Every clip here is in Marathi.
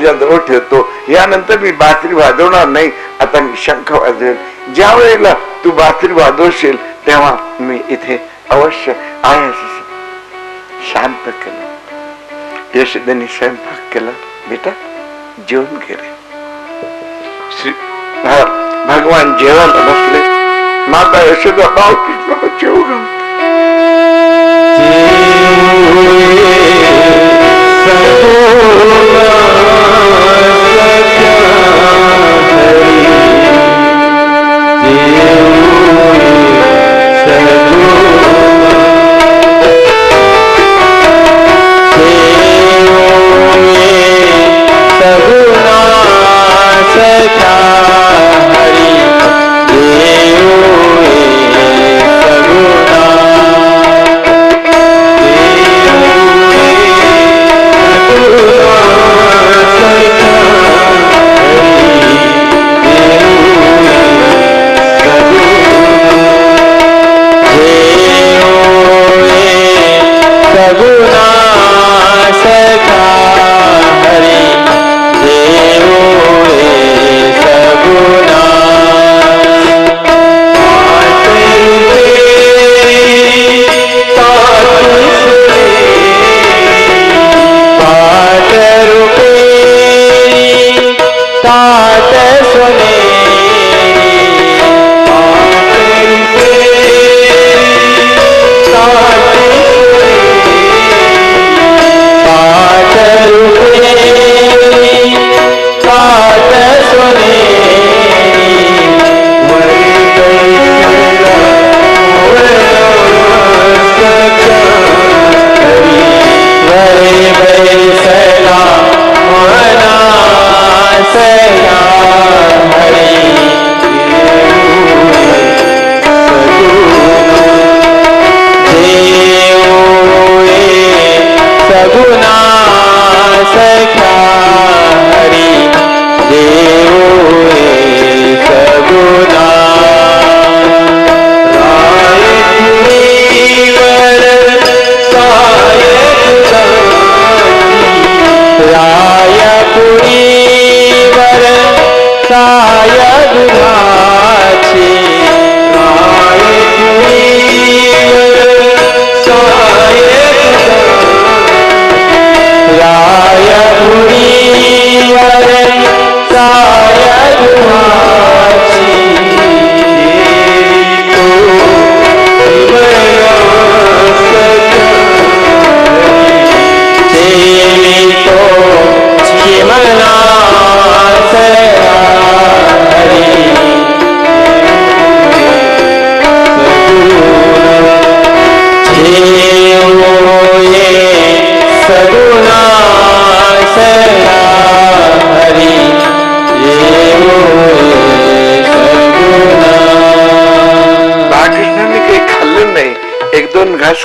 तुझ्या जवळ ठेवतो, यानंतर मी बासरी वाजवणार नाही, आता मी शंख वाजवेल. ज्या वेळेला तू बासरी वाजवशील तेव्हा मी इथे अवश्य आहे. शांत केलं. यशोदेने स्वयंपाक केला. बेटा जेवण घे रे. भगवान जेवायला बसले. माता यशोदा बालकृष्णाला जेवू घालते.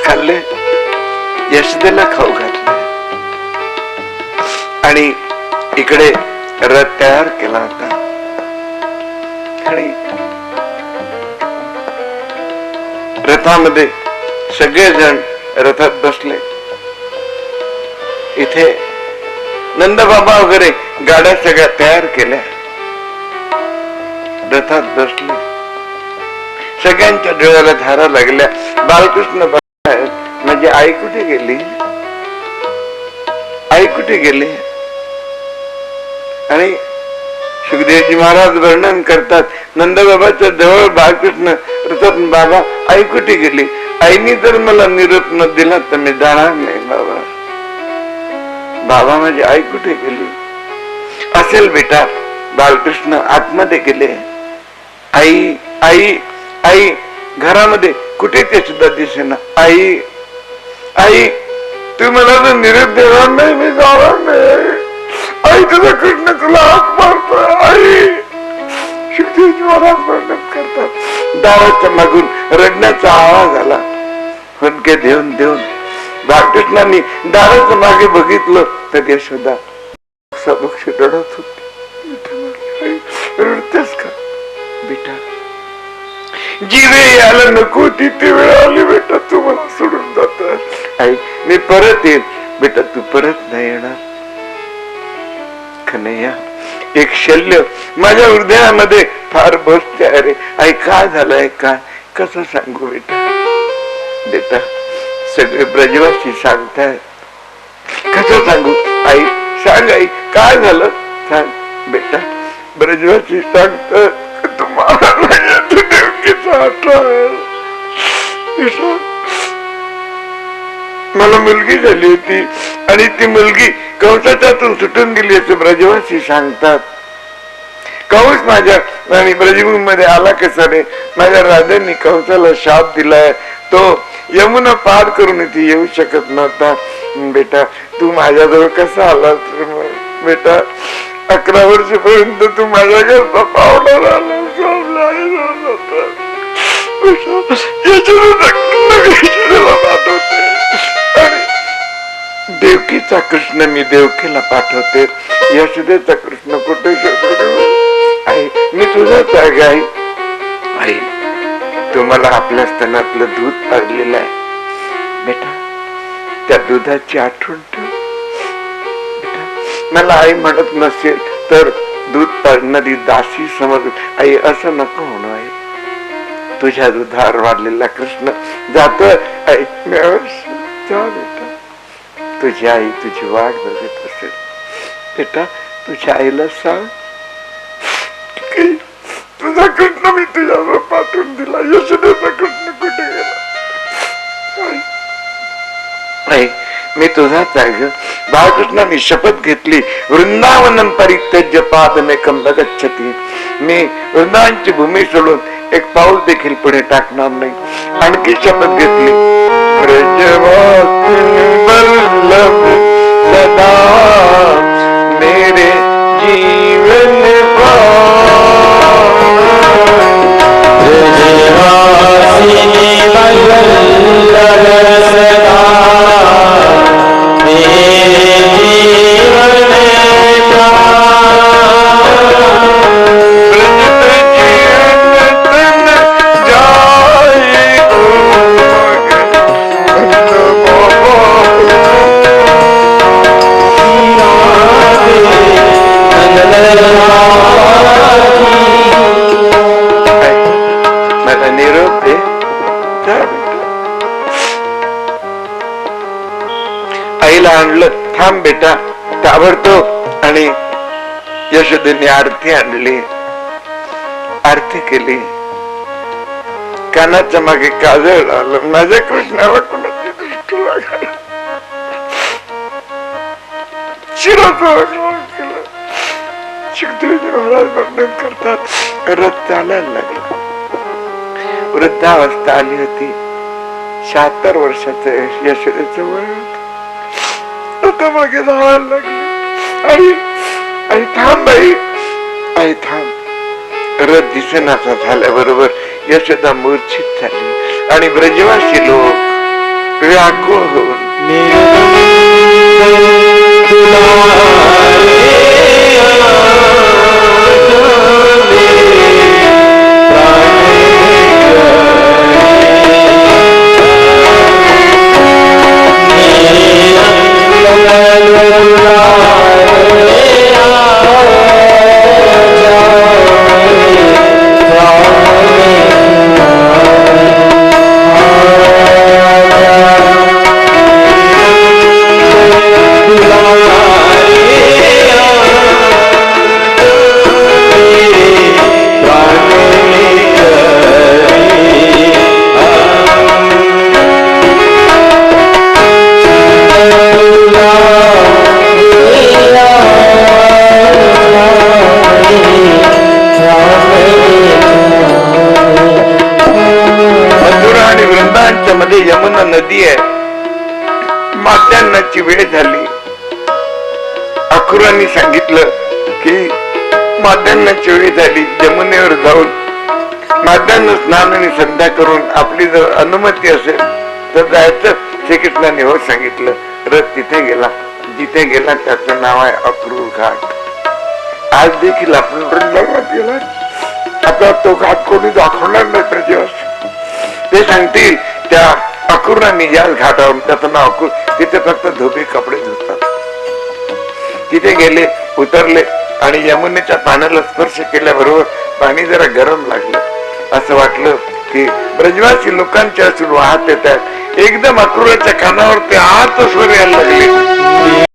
खाल्ले, यशोदेला खाऊ घातले आणि इकडे रथ तयार केला होता. आणि रथामध्ये सगळेजण रथात बसले. इथे नंदबाबा वगैरे गाड्या सगळ्या तयार केल्या, रथात बसले. सगळ्यांच्या डोळ्याला धारा लागल्या. बालकृष्ण माझी आई कुठे गेली, आई कुठे गेली? आणि सुखदेवजी महाराज वर्णन करतात, नंदबाबाच्या जवळ बालकृष्ण रथात, बाबा आई कुठे गेली? आईने जर मला निरोप न दिला तर मी जाणार नाही बाबा. बाबा माझी आई कुठे गेली? असेल बेटा, बालकृष्ण आतमध्ये गेले. आई आई आई घरामध्ये कुठे ते सुद्धा दिसेना. आई आई तू मला जर निरोप देणार नाही मी जाणार नाही. आई तुझा कृष्ण तुला हाक मारतो. आई सुखदेवजी महाराज वर्णन करतात, दाराच्या मागून रडण्याचा आवाज आला. हुंदके देऊन देऊन बालकृष्णांनी दाराच्या मागे बघितलं तर यशोदा सबक्ष रडत होती. रडतेस का बेटा? जी वेळ यायला नको ती वेळ आली बेटा, तू मला सोडून जात. आई मी परत येईल बेटा, तू परत नाही येणार. कन्हैया, एक शल्य माझ्या हृदयामध्ये फार बसते. अरे आई काय झालंय, काय कसं सांगू बेटा? बेटा सगळे ब्रजवासी सांगताय, कसं सांगू? आई सांग, आई काय झालं सांग. बेटा ब्रजवासी सांगतात तुम्हाला देवकीचा आठवण आहे. मला मुलगी झाली होती आणि ती मुलगी कंसाच्यातून सुटून गेली असं ब्रजवासी सांगतात. कंस माझ्या आणि ब्रजभूमी मध्ये आला कसा रे? माझ्या राजांनी कंसाला शाप दिलाय, तो यमुना पार करून इथे येऊ शकत नव्हता. बेटा तू माझ्याजवळ कसा आला? बेटा 11 वर्षपर्यंत तू माझ्या घरचा पावला राहिला. देवकीचा कृष्ण मी देवकीला पाठवते, यशोदेचा कृष्ण कुठे शोधतो? आई मी तुझाच आहे. आई आई तुम्हाला आपल्या स्तनातलं दूध पाजलेलं आहे बेटा, त्या दुधाची आठवण ठेव. बेटा मला आई म्हणत नसेल तर दूध पाजणारी दासी समज. आई असं नको म्हणू. आई तुझ्या दुधावर वाढलेला कृष्ण जातोय. आई जा बेटा, तुझी आई तुझी वाट बघत असेल. बेटा तुझ्या आईला सांग की तुझा कृष्ण मी तुझ्यावर पाठवून दिला. यशोदेचा कृष्ण कुठे गेला? आई मी तुझाच आहे. बाळकृष्णाने शपथ घेतली, वृंदावनम परित्यज्य पादमेकं न गच्छति. मी वृंदावनची भूमी सोडून एक पाऊल देखील पुढे टाकणार नाही. आणखी शपथ घेतली, ब्रजवासी वल्लभ सदा मेरे जीवन आणलं. थांब बेटा, ताबडतोब. आणि यशोदेने आरती आणली, आरती केली. कानाच्या मागे काजळ लावलं. माझ्या कृष्णाला कोणाची दृष्टी लागली? शिरोचं केलं. सुखदेवजी महाराज वर्णन करतात, रथ चालायला लागला. वृद्धावस्था आली होती. 76 वर्षाचं यशोदेचं वय होतं. मागे धावायला लागली. आई थांब, आई थांब. रथ दिसेनासा झाल्याबरोबर यशोदा मूर्छित झाली आणि ब्रजवासी लोक व्याकुळ होऊन यमुना नदी आहे. माध्यान्नाची वेळ झाली. अक्रूरांनी सांगितलं की माध्यान्नाची वेळ झाली, यमुनेवर जाऊन माध्यान्ह स्नान आणि संध्या करून आपली जर अनुमती असेल तर जायचं. श्रीकृष्णाने हो सांगितलं. रथ तिथे गेला. जिथे गेला त्याचं नाव आहे अक्रूर घाट. आज देखील आपण वृंदावनात गेला. आता तो घाट कोणी दाखवणार नाही. प्रजेवासी ते सांगतील त्या अक्रूरांनी या घाटावर, त्याचं नाव अक्रूर, तिथे फक्त धोबी कपडे धुतात. तिथे गेले, उतरले आणि यमुनेच्या पाण्याला स्पर्श केल्याबरोबर पाणी जरा गरम लागलं. असं वाटलं की ब्रजवासी लोकांचे असून वाहत येतात. एकदम अक्रूराच्या कानावर ते आत स्वर यायला लागले.